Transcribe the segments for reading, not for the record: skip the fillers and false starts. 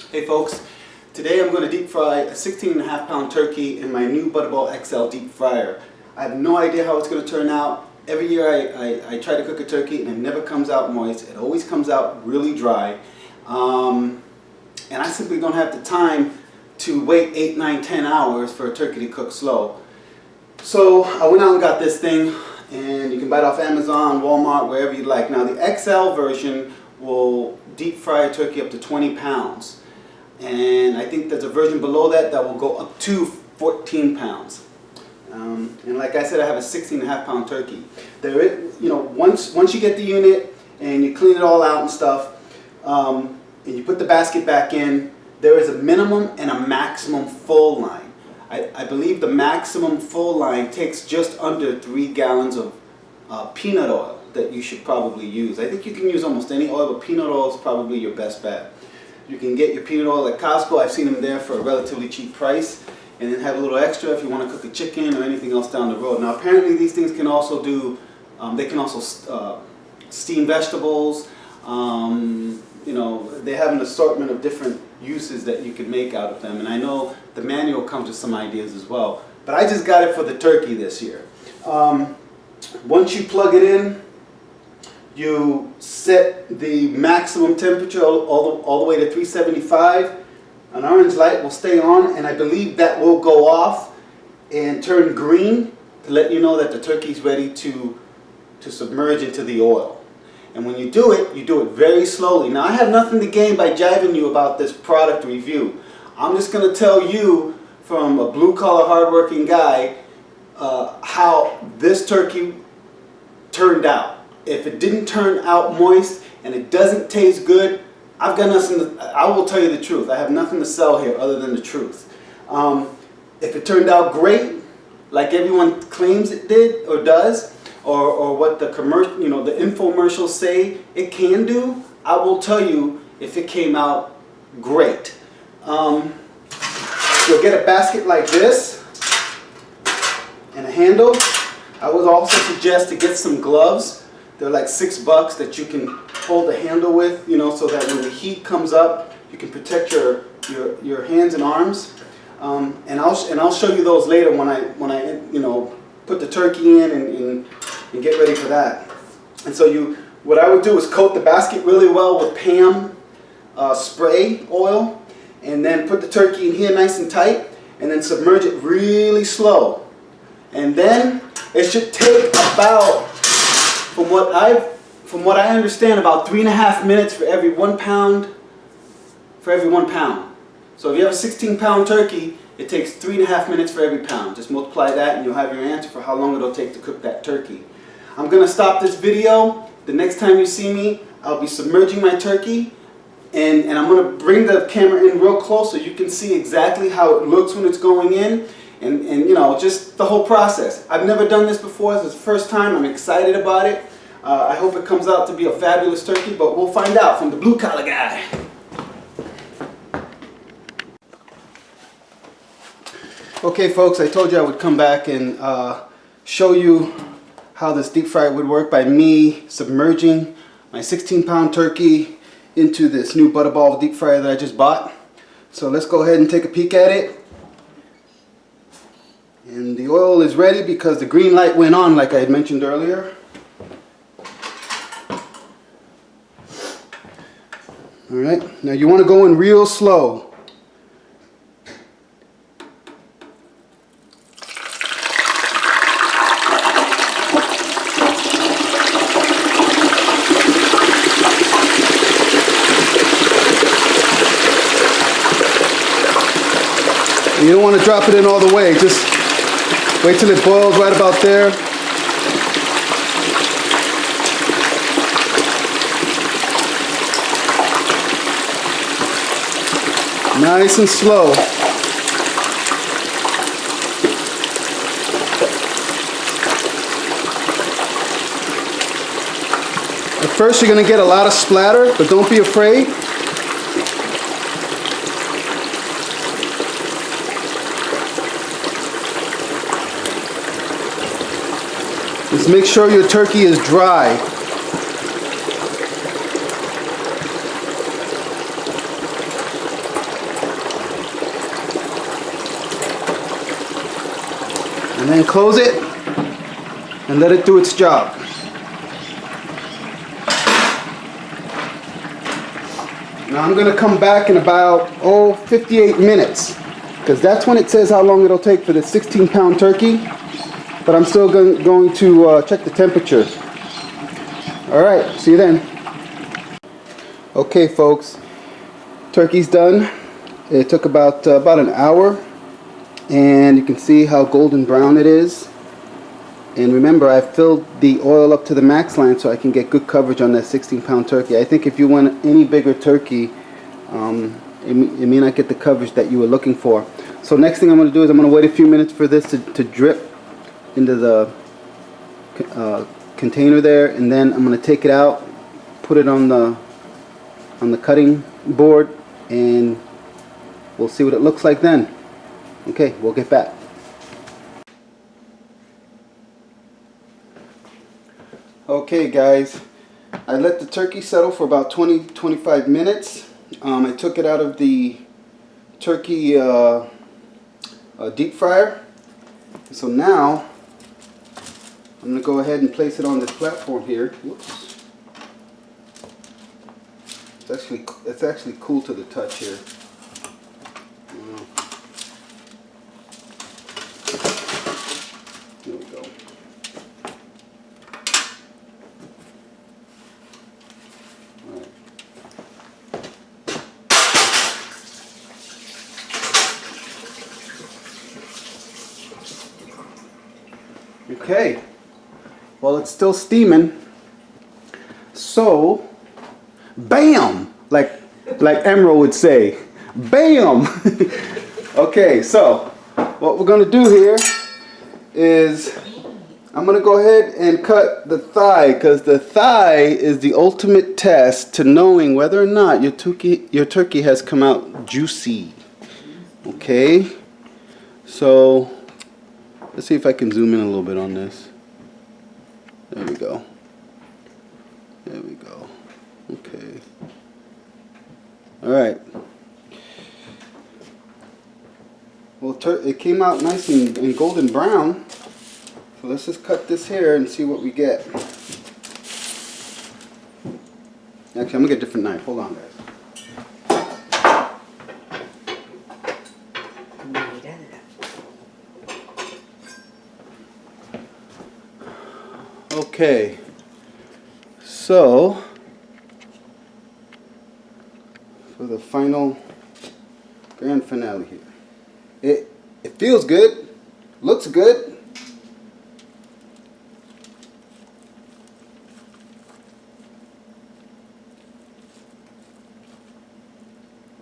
Hey folks, today I'm going to deep fry a 16.5-pound turkey in my new Butterball XL deep fryer. I have no idea how it's going to turn out. Every year I try to cook a turkey and it never comes out moist. It always comes out really dry. And I simply don't have the time to wait 8, 9, 10 hours for a turkey to cook slow. So I went out and got this thing, and you can buy it off Amazon, Walmart, wherever you like. Now the XL version will deep fry a turkey up to 20 pounds. And I think there's a version below that that will go up to 14 pounds. And like I said, I have a 16.5-pound turkey. There is, once you get the unit and you clean it all out and stuff, and you put the basket back in, there is a minimum and a maximum full line. I believe the maximum full line takes just under 3 gallons of peanut oil that you should probably use. I think you can use almost any oil, but peanut oil is probably your best bet. You can get your peanut oil at Costco. I've seen them there for a relatively cheap price, and then have a little extra if you want to cook a chicken or anything else down the road. Now apparently these things can also do, they can also steam vegetables. They have an assortment of different uses that you can make out of them, and I know the manual comes with some ideas as well. But I just got it for the turkey this year. Once you plug it in, you set the maximum temperature all the way to 375. An orange light will stay on, and I believe that will go off and turn green to let you know that the turkey's ready to submerge into the oil. And when you do it very slowly. Now I have nothing to gain by jiving you about this product review. I'm just going to tell you from a blue-collar, hard-working guy how this turkey turned out. If it didn't turn out moist and it doesn't taste good, I've got nothing. I will tell you the truth. I have nothing to sell here other than the truth. If it turned out great, like everyone claims it did or does, or what the commercial, the infomercials say it can do, I will tell you if it came out great. You'll get a basket like this and a handle. I would also suggest to get some gloves. They're like $6 that you can hold the handle with, so that when the heat comes up, you can protect your hands and arms. And I'll show you those later when I put the turkey in and get ready for that. And so what I would do is coat the basket really well with Pam spray oil, and then put the turkey in here nice and tight, and then submerge it really slow. And then it should take about, from what I understand, about 3.5 minutes for every 1 pound. So if you have a 16-pound turkey, it takes 3.5 minutes for every pound. Just multiply that and you'll have your answer for how long it'll take to cook that turkey. I'm going to stop this video. The next time you see me, I'll be submerging my turkey, and I'm going to bring the camera in real close so you can see exactly how it looks when it's going in, and just the whole process. I've never done this before. This is the first time. I'm excited about it. I hope it comes out to be a fabulous turkey, but we'll find out from the blue-collar guy. Okay folks, I told you I would come back and show you how this deep fryer would work by me submerging my 16-pound turkey into this new Butterball deep fryer that I just bought. So let's go ahead and take a peek at it. And the oil is ready because the green light went on like I had mentioned earlier. Alright, now you want to go in real slow. You don't want to drop it in all the way, just wait till it boils right about there. Nice and slow. At first you're going to get a lot of splatter, but don't be afraid. Just make sure your turkey is dry. And then close it and let it do its job. Now I'm going to come back in about 58 minutes, because that's when it says how long it'll take for the 16-pound turkey. But I'm still going to check the temperature. Alright, see you then. Okay folks, turkey's done. It took about an hour, and you can see how golden brown it is. And remember, I filled the oil up to the max line so I can get good coverage on that 16-pound turkey. I think if you want any bigger turkey, it may not get the coverage that you were looking for. So next thing I'm going to do is I'm going to wait a few minutes for this to drip into the container there, and then I'm going to take it out, put it on the cutting board, and we'll see what it looks like then. Okay, we'll get back. Okay guys, I let the turkey settle for about 20-25 minutes. I took it out of the turkey deep fryer. So now I'm going to go ahead and place it on this platform here. Whoops. It's actually cool to the touch here. Here we go. Okay, well, it's still steaming, so bam, like Emerald would say, bam. Okay, so what we're gonna do here is I'm gonna go ahead and cut the thigh, because the thigh is the ultimate test to knowing whether or not your turkey has come out juicy. Okay, so let's see if I can zoom in a little bit on this. There we go. There we go. Okay. Alright. Well, it came out nice and golden brown. So let's just cut this here and see what we get. Actually, I'm going to get a different knife. Hold on, guys. Okay, so for the final grand finale here, it feels good, looks good.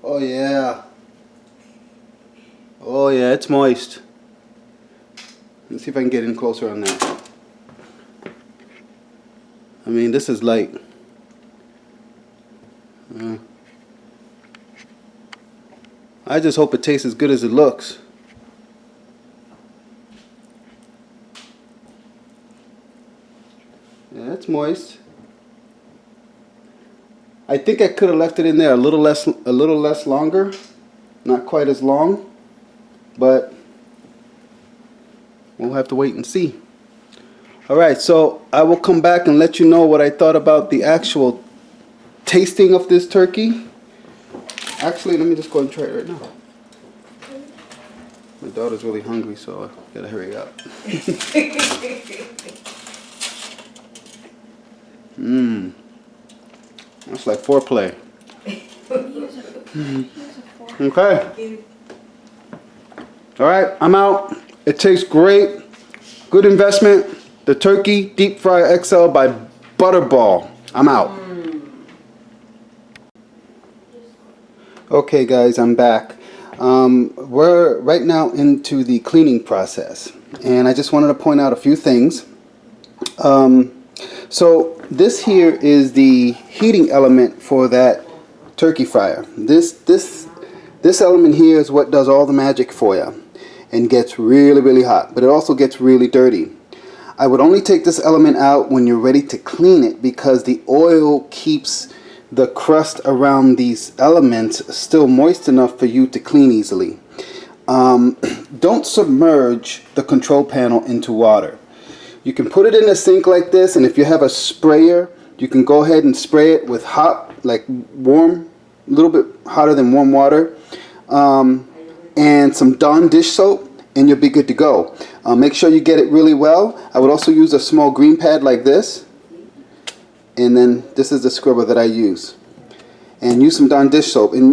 Oh yeah, oh yeah, it's moist. Let's see if I can get in closer on that. I mean, this is like, I just hope it tastes as good as it looks. Yeah, it's moist. I think I could have left it in there a little less longer, not quite as long, but we'll have to wait and see. Alright, so I will come back and let you know what I thought about the actual tasting of this turkey. Actually, let me just go and try it right now. My daughter's really hungry, so I gotta hurry up. That's like foreplay. Okay. Alright, I'm out. It tastes great. Good investment. The Turkey Deep Fryer XL by Butterball. I'm out. Okay guys, I'm back. We're right now into the cleaning process, and I just wanted to point out a few things. So this here is the heating element for that turkey fryer. This element here is what does all the magic for you and gets really hot, but it also gets really dirty. I would only take this element out when you're ready to clean it, because the oil keeps the crust around these elements still moist enough for you to clean easily. don't submerge the control panel into water. You can put it in a sink like this, and if you have a sprayer, you can go ahead and spray it with hot, like warm, a little bit hotter than warm water, and some Dawn dish soap, and you'll be good to go. Make sure you get it really well. I would also use a small green pad like this, and then this is the scrubber that I use. And use some Dawn dish soap, and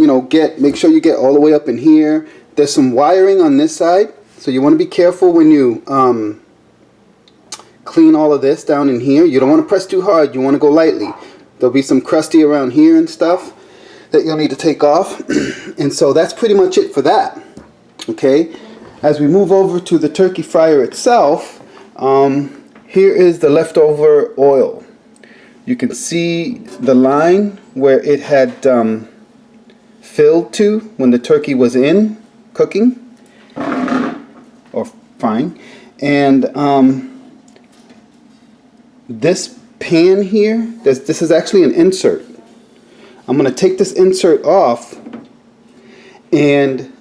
make sure you get all the way up in here. There's some wiring on this side, so you want to be careful when you clean all of this down in here. You don't want to press too hard, you want to go lightly. There'll be some crusty around here and stuff that you'll need to take off. And so that's pretty much it for that. Okay, as we move over to the turkey fryer itself, here is the leftover oil. You can see the line where it had filled to when the turkey was in cooking or frying. And this pan here, this is actually an insert. I'm going to take this insert off and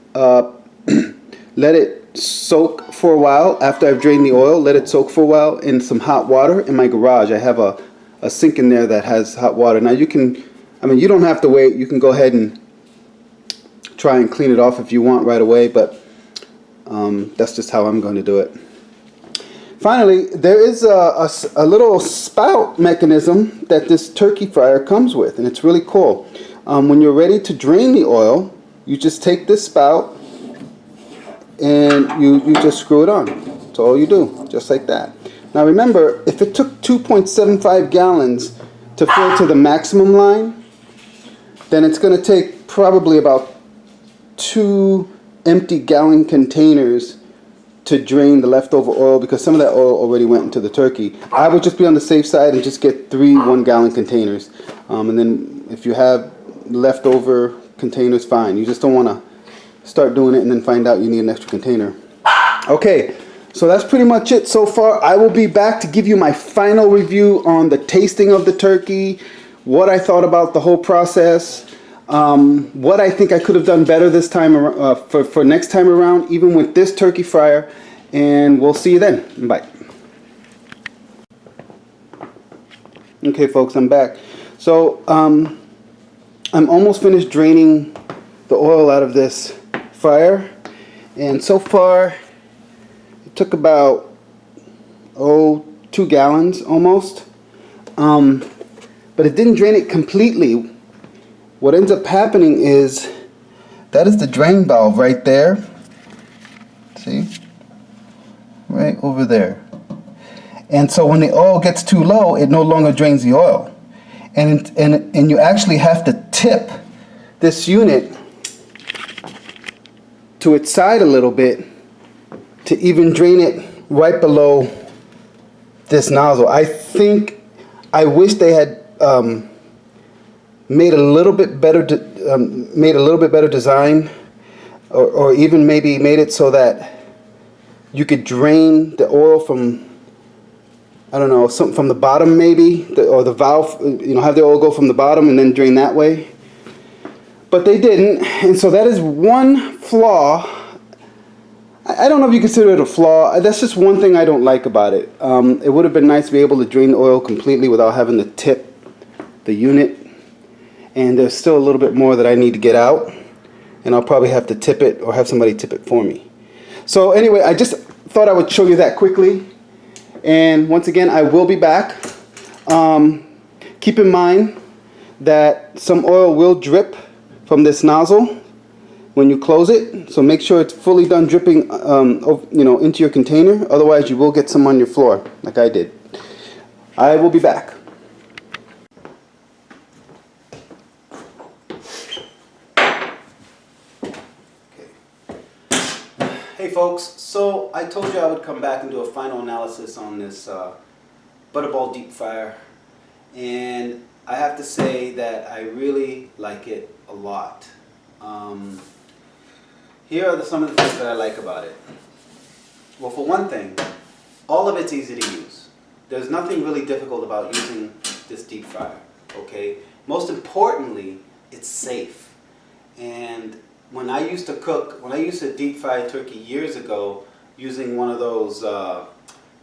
let it soak for a while. After I've drained the oil, let it soak for a while in some hot water in my garage. I have a sink in there that has hot water. Now you don't have to wait. You can go ahead and try and clean it off if you want right away, but that's just how I'm going to do it. Finally, there is a little spout mechanism that this turkey fryer comes with, and it's really cool. When you're ready to drain the oil, you just take this spout and you just screw it on. That's all you do, just like that. Now remember, if it took 2.75 gallons to fill to the maximum line, then it's going to take probably about 2 empty gallon containers to drain the leftover oil, because some of that oil already went into the turkey. I would just be on the safe side and just get 3 1-gallon containers. And then if you have leftover containers, fine. You just don't want to start doing it and then find out you need an extra container. Okay, so that's pretty much it so far. I will be back to give you my final review on the tasting of the turkey, what I thought about the whole process, what I think I could have done better this time for next time around, even with this turkey fryer, and we'll see you then. Bye. Okay, folks, I'm back. So I'm almost finished draining the oil out of this fryer, and so far it took about 2 gallons almost, but it didn't drain it completely. What ends up happening is that is the drain valve right there. See? Right over there. And so when the oil gets too low, it no longer drains the oil. And you actually have to tip this unit to its side a little bit to even drain it right below this nozzle. I wish they had made a little bit better design, or even maybe made it so that you could drain the oil from, I don't know, from the bottom maybe, or the valve, have the oil go from the bottom and then drain that way. But they didn't, and so that is one flaw. I don't know if you consider it a flaw. That's just one thing I don't like about it. It would have been nice to be able to drain the oil completely without having to tip the unit. And there's still a little bit more that I need to get out, and I'll probably have to tip it or have somebody tip it for me. So anyway, I just thought I would show you that quickly. And once again, I will be back. Keep in mind that some oil will drip from this nozzle when you close it, so make sure it's fully done dripping into your container. Otherwise you will get some on your floor like I did. I will be back. Hey folks, so I told you I would come back and do a final analysis on this Butterball deep fryer, and I have to say that I really like it a lot. Here are some of the things that I like about it. Well, for one thing, all of it's easy to use. There's nothing really difficult about using this deep fryer, okay? Most importantly, it's safe. And when I used to deep fry turkey years ago using one of those,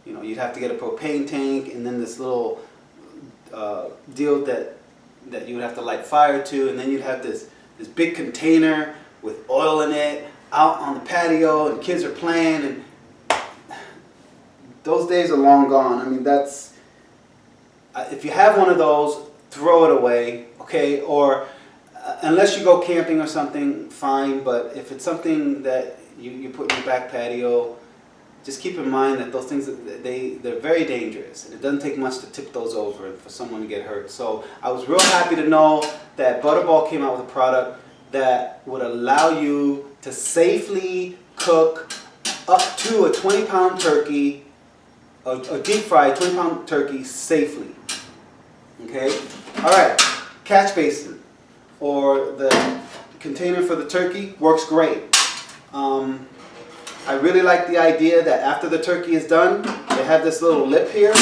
you know, you'd have to get a propane tank and then this little deal that you would have to light fire to, and then you'd have this big container with oil in it out on the patio, and kids are playing, and those days are long gone. I mean, that's, if you have one of those, throw it away, okay? Or unless you go camping or something, fine, but if it's something that you put in your back patio, just keep in mind that those things, they're very dangerous, and it doesn't take much to tip those over for someone to get hurt. So I was real happy to know that Butterball came out with a product that would allow you to safely cook up to a 20-pound turkey, a deep fried 20-pound turkey safely. Okay? All right, catch basin or the container for the turkey works great. I really like the idea that after the turkey is done, they have this little lip here.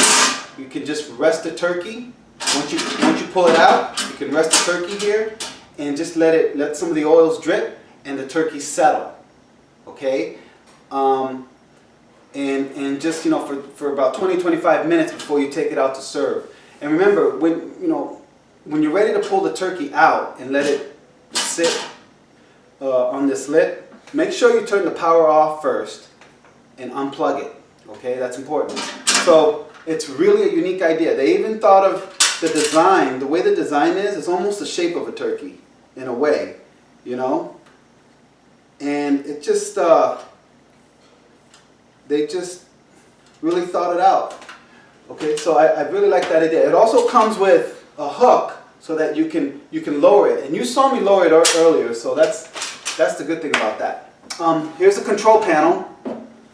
You can just rest the turkey. Once you pull it out, you can rest the turkey here and just let some of the oils drip and the turkey settle. Okay? And just, you know, for about 20-25 minutes before you take it out to serve. And remember, when you're ready to pull the turkey out and let it sit on this lip, make sure you turn the power off first and unplug it. Okay, that's important. So it's really a unique idea. They even thought of the design. The way the design is, it's almost the shape of a turkey in a way, you know. And it just, they just really thought it out. Okay, so I really like that idea. It also comes with a hook so that you can lower it. And you saw me lower it earlier, so that's the good thing about that. Here's the control panel.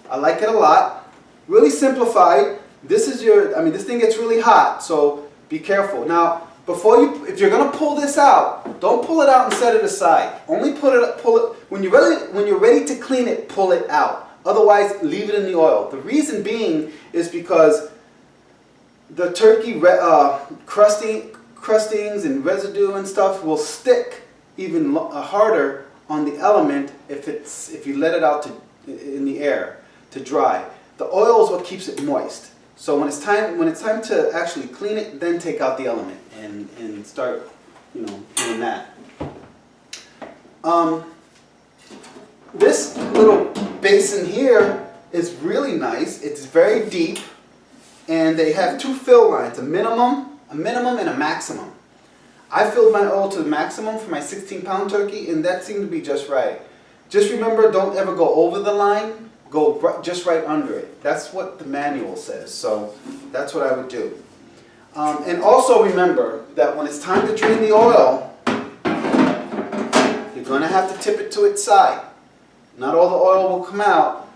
I like it a lot. Really simplified. This is this thing gets really hot, so be careful. Now, if you're gonna pull this out, don't pull it out and set it aside. Only pull it when you're ready to clean it. Pull it out. Otherwise, leave it in the oil. The reason being is because the turkey crustings and residue and stuff will stick even harder on the element if you let it out in the air to dry. The oil is what keeps it moist. So when it's time to actually clean it, then take out the element and start, you know, doing that. This little basin here is really nice. It's very deep, and they have two fill lines: a minimum and a maximum. I filled my oil to the maximum for my 16-pound turkey, and that seemed to be just right. Just remember, don't ever go over the line. Go just right under it. That's what the manual says, so that's what I would do. And also remember that when it's time to drain the oil, you're going to have to tip it to its side. Not all the oil will come out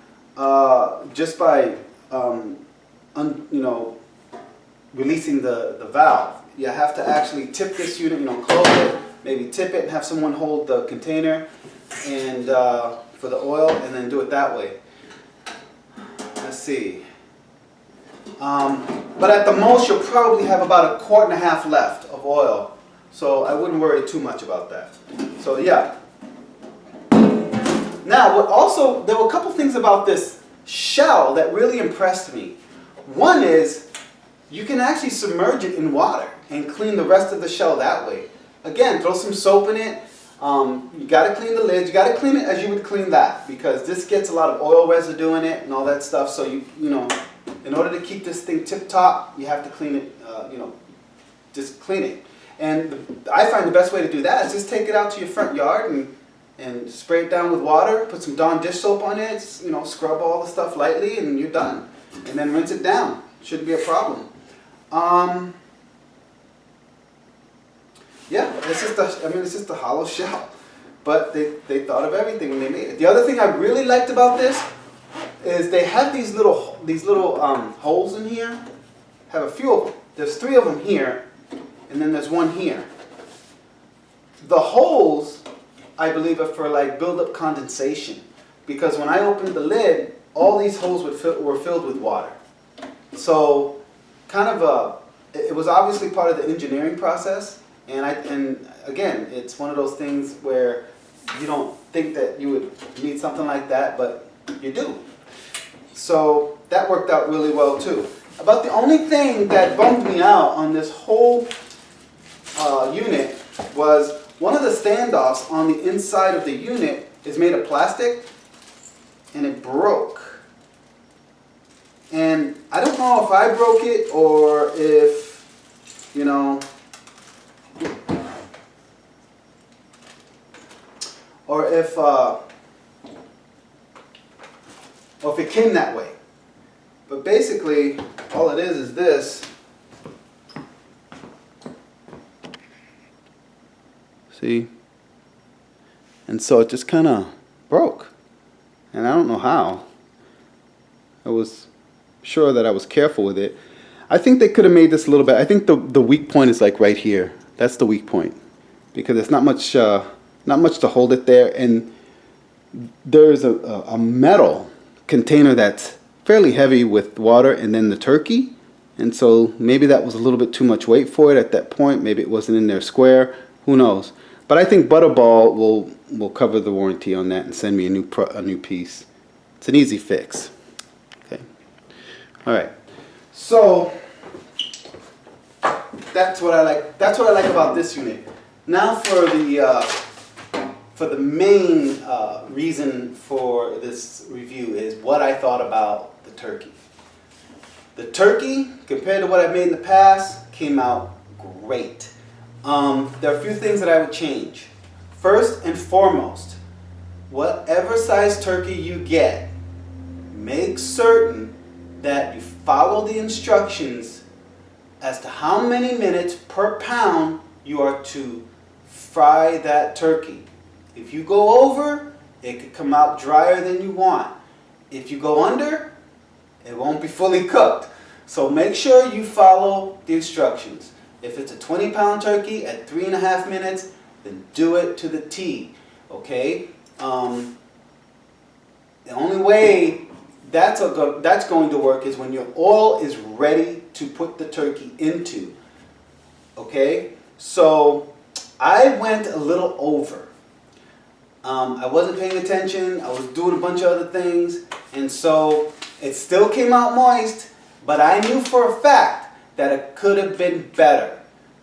just by releasing the valve. You have to actually tip this unit, close it, maybe tip it and have someone hold the container and for the oil, and then do it that way. Let's see. But at the most, you'll probably have about 1.5 quarts left of oil. So I wouldn't worry too much about that. So yeah. Now, there were a couple things about this shell that really impressed me. One is, you can actually submerge it in water and clean the rest of the shell that way. Again, throw some soap in it. You got to clean the lid. You got to clean it as you would clean that, because this gets a lot of oil residue in it and all that stuff. So in order to keep this thing tip top, you have to clean it. Just clean it. And I find the best way to do that is just take it out to your front yard and spray it down with water. Put some Dawn dish soap on it. Scrub all the stuff lightly, and you're done. And then rinse it down. Shouldn't be a problem. Yeah, it's just a hollow shell. But they thought of everything when they made it. The other thing I really liked about this is they have these little holes in here. Have a few of them. There's 3 of them here, and then there's one here. The holes, I believe, are for build-up condensation, because when I opened the lid, all these holes were filled with water. So, it was obviously part of the engineering process. And again, it's one of those things where you don't think that you would need something like that, but you do. So that worked out really well too. About the only thing that bummed me out on this whole unit was one of the standoffs on the inside of the unit is made of plastic, and it broke. And I don't know if I broke it or if, you know, or if it came that way. But basically, all it is this. See? And so it just kind of broke. And I don't know how. I was sure that I was careful with it. I think they could have made this a little bit. I think the weak point is like right here. That's the weak point. Because there's not much to hold it there. And there's a metal container that's fairly heavy with water, and then the turkey. And so maybe that was a little bit too much weight for it at that point. Maybe it wasn't in there square. Who knows? But I think Butterball will cover the warranty on that and send me a new piece. It's an easy fix. Okay. All right. So that's what I like. That's what I like about this unit. Now for the main reason for this review is what I thought about the turkey. The turkey, compared to what I've made in the past, came out great. There are a few things that I would change. First and foremost, whatever size turkey you get, make certain that you follow the instructions as to how many minutes per pound you are to fry that turkey. If you go over, it could come out drier than you want. If you go under, it won't be fully cooked. So make sure you follow the instructions. If it's a 20-pound turkey at 3.5 minutes, then do it to the T. Okay? The only way that's going to work is when your oil is ready to put the turkey into. Okay? So I went a little over. I wasn't paying attention. I was doing a bunch of other things. And so it still came out moist, but I knew for a fact that it could have been better.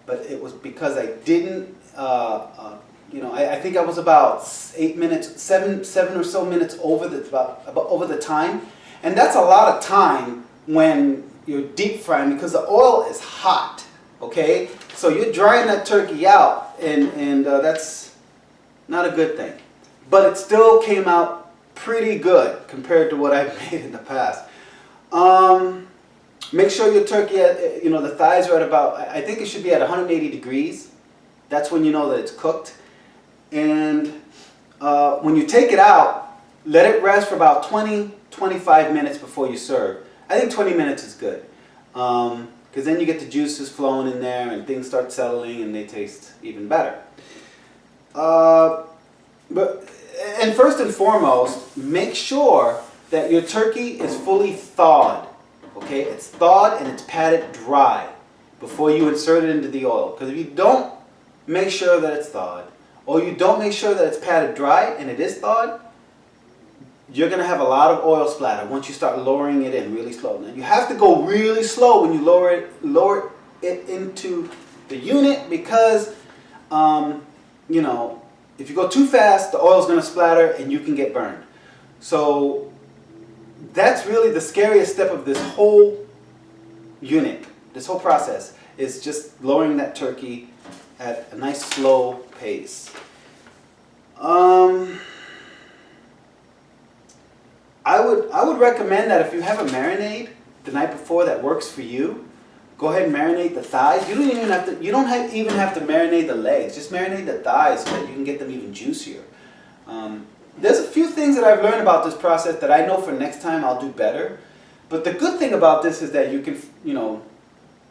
But it was because I didn't, I think I was about 8 minutes, seven or so minutes over over the time. And that's a lot of time when you're deep frying because the oil is hot, okay? So you're drying that turkey out, and that's not a good thing. But it still came out pretty good compared to what I've made in the past. Make sure your turkey, the thighs are at about, I think it should be at 180 degrees. That's when you know that it's cooked. And when you take it out, let it rest for about 20-25 minutes before you serve. I think 20 minutes is good. Because then you get the juices flowing in there and things start settling and they taste even better. And first and foremost, make sure that your turkey is fully thawed. Okay, it's thawed and it's patted dry before you insert it into the oil. Because if you don't make sure that it's thawed, or you don't make sure that it's patted dry and it is thawed, you're going to have a lot of oil splatter once you start lowering it in really slow. Now you have to go really slow when you lower it into the unit because, if you go too fast, the oil's going to splatter and you can get burned. So that's really the scariest step of this whole unit, this whole process, is just lowering that turkey at a nice slow pace. I would recommend that if you have a marinade the night before that works for you, go ahead and marinate the thighs. You don't even have to marinate the legs. Just marinate the thighs so that you can get them even juicier. There's a few things that I've learned about this process that I know for next time I'll do better. But the good thing about this is that you can,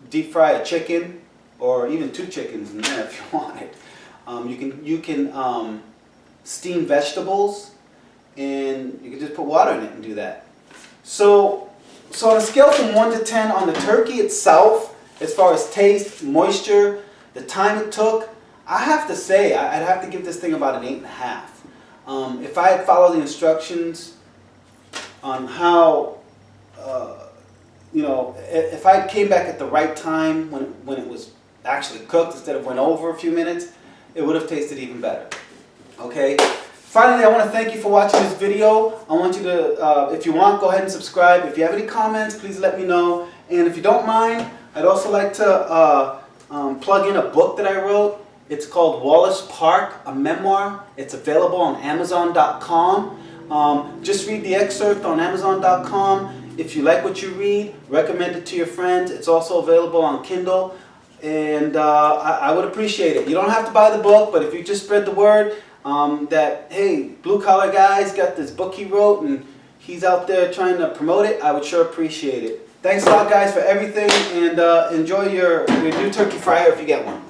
deep fry a chicken or even 2 chickens in there if you want it. You can steam vegetables, and you can just put water in it and do that. So on a scale from 1 to 10 on the turkey itself, as far as taste, moisture, the time it took, I have to say, I'd have to give this thing about an 8.5. If I had followed the instructions on how, you know, if I came back at the right time when it was actually cooked instead of went over a few minutes, it would have tasted even better. Okay. Finally, I want to thank you for watching this video. I want you to, if you want, go ahead and subscribe. If you have any comments, please let me know. And if you don't mind, I'd also like to plug in a book that I wrote. It's called Wallace Park, a memoir. It's available on Amazon.com. Just read the excerpt on Amazon.com. If you like what you read, recommend it to your friends. It's also available on Kindle. And I would appreciate it. You don't have to buy the book, but if you just spread the word, that, hey, Blue Collar Guy's got this book he wrote and he's out there trying to promote it, I would sure appreciate it. Thanks a lot, guys, for everything, and enjoy your new turkey fryer if you get one.